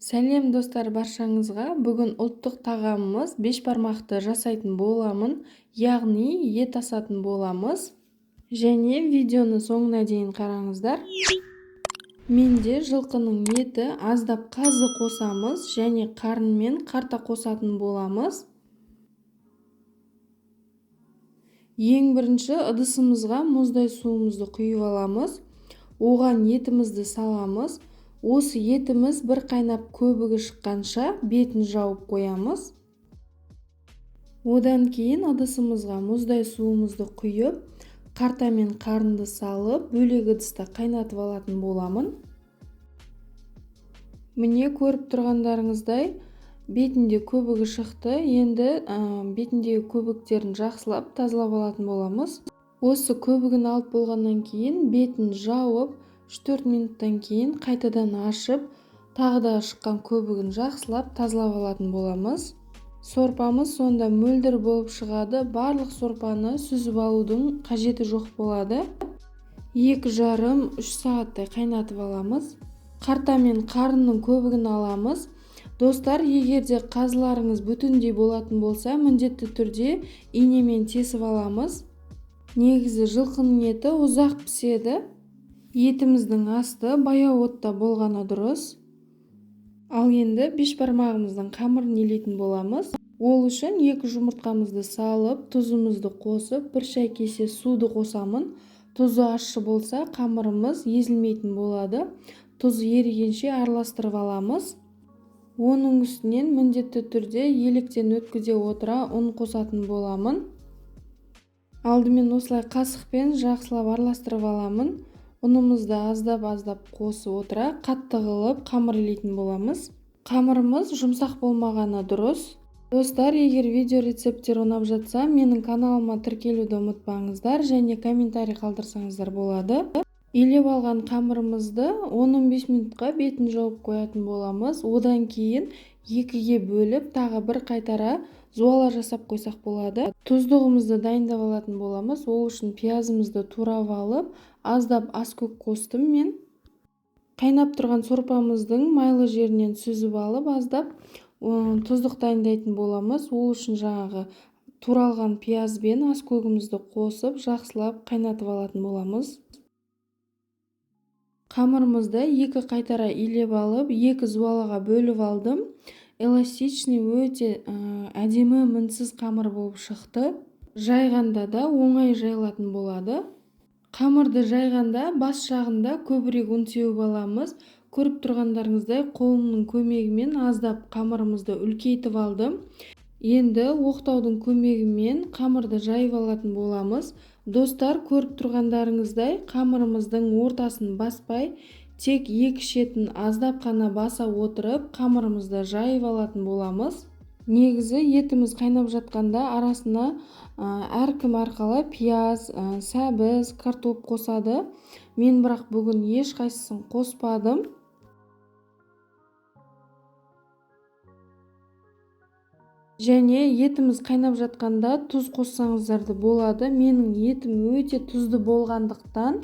Сәлем достар баршаңызға. Бүгін ұлттық тағамымыз бешбармақты жасайтын боламын, яғни ет асатын боламыз. Және видеоны соңына дейін қараңыздар. Менде жылқының еті аздап қазы қосамыз және қарынмен қарта қосатын боламыз. Ең бірінші ыдысымызға мұздай суымызды құйып аламыз. Оған етімізді саламыз. Осы етіміз бір қайнап көбігі шыққанша бетін жауып қоямыз. Одан кейін ыдысымызға мұздай суымызды құйып, қарта мен қарынды салып, бөлек ыдыста қайнатып алатын боламын. Міне көріп тұрғандарыңыздай, бетінде көбігі шықты. Енді бетіндегі көбіктерін жақсылап тазалап алатын боламыз. Осы көбігін алып болғаннан кейін бетін жауып, 3-4 минуттан кейін қайтадан ашып, тағы да шыққан көбігін жақсылап тазалап алатын боламыз. Сорпамыз сонда мөлдір болып шығады. Барлық сорпаны сүзіп алудың қажеті жоқ болады. 2,5-3 сағаттай қайнатып аламыз. Қарта мен қарынның көбігін аламыз. Достар, егерде қазыларыңыз бүтіндей болатын болса, міндетті түрде инемен тесіп аламыз. Негізі жылқының еті ұзақ піседі. Етіміздің асты баяу отта болғаны дұрыс. Ал енді бешбармағымыздың қамырын илейтін боламыз. Ол үшін 2 жұмыртқамызды салып, тұзымызды қосып, 1 шай кесе суды қосамын. Тұзы ащы болса, қамырымыз езілмейтін болады. Тұз ерігенше араластырып аламыз. Оның үстінен міндетті түрде електен өткізе отыра ұн қосатын боламын. Алдымен осылай қасықпен жақсылап араластырып аламын. Ұнымызды аздап қосып отыра қатты қылып қамыр илейтін боламыз. Қамырымыз жұмсақ болмағаны дұрыс. Достар, егер видео рецепттер ұнап жатса, менің каналыма тіркелуді ұмытпаңыздар және комментарий қалдырсаңыздар болады. Илеп алған қамырымызды 10-15 минутқа бетін жауып қоятын боламыз. Одан кейін 2-ге бөліп, тағы бір қайтара зуала жасап қойсақ болады. Тұздығымызды дайындап алатын боламыз. Ол үшін пиязымызды турап алып, аздап аскөк қостым мен. Қайнап тұрған сорпамыздың майлы жерінен сүзіп алып, аздап тұздық дайындайтын боламыз. Ол үшін жаңағы туралған пияз бен аскөгімізді қосып, жақсылап қайнатып алатын боламыз. Қамырымызды 2 қайтара илеп алып, 2 зуалаға бөліп алдым. Эластичный, өте әдемі мінсіз қамыр болып шықты. Жайғанда да оңай жайылатын болады. Қамырды жайғанда бас жағында көбірек ұн сеуіп аламыз. Көріп тұрғандарыңыздай қолымның көмегімен аздап қамырымызды үлкейтіп алдым. Енді оқтаудың көмегімен қамырды жайып алатын боламыз. Достар, көріп тұрғандарыңыздай қамырымыздың ортасын баспай, тек 2 шетін аздап қана баса отырып, қамырымызды жайып алатын боламыз. Негізі етіміз қайнап жатқанда арасына әркім арқылы пияз, сәбіз, картоп қосады. Мен бірақ бүгін ешқайсысын қоспадым. Және етіміз қайнап жатқанда тұз қоссаңыздарды болады. Менің етім өте тұзды болғандықтан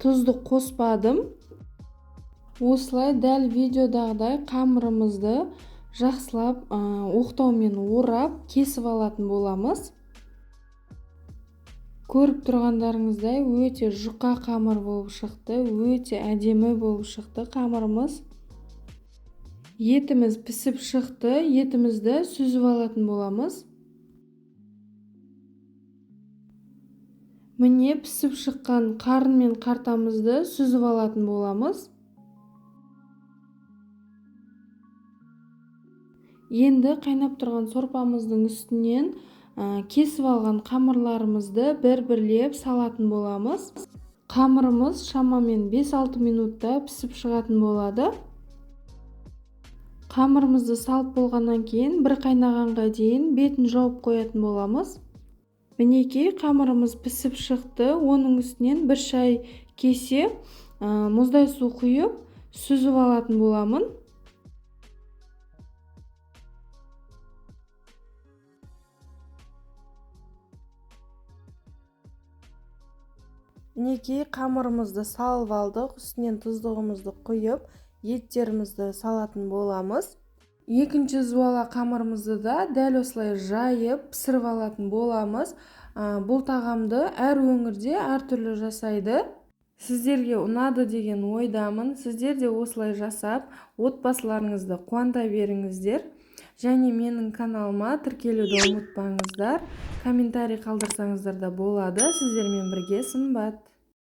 тұзды қоспадым. Осылай дәл видеодағыдай қамырымызды жақсылап оқтаумен орап кесіп алатын боламыз. Көріп тұрғандарыңыздай өте жұқа қамыр болып шықты, өте әдемі болып шықты қамырымыз. Етіміз пісіп шықты, етімізді сүзіп алатын боламыз. Міне пісіп шыққан қарын мен қартамызды сүзіп алатын боламыз. Енді қайнап тұрған сорпамыздың үстінен кесіп алған қамырларымызды бір-бірлеп салатын боламыз. Қамырымыз шамамен 5-6 минутта пісіп шығатын болады. Қамырымызды салып болғаннан кейін бір қайнағанға дейін бетін жауып қоятын боламыз. Мінекей қамырымыз пісіп шықты. Оның үстінен 1 шай кесе мұздай су құйып сүзіп алатын боламын. Мінекей қамырымызды салып алдық. Үстінен тұздығымызды құйып еттерімізді салатын боламыз. Екінші зуала қамырымызды да дәл осылай жайып пісіріп алатын боламыз. Бұл тағамды әр өңірде әртүрлі жасайды. Сіздерге ұнады деген ойдамын. Сіздер де осылай жасап, отбасыларыңызды қуанта беріңіздер. Және менің каналыма тіркелуді ұмытпаңыздар. Комментарий қалдырсаңыздар да болады. Сіздермен бірге сымбат.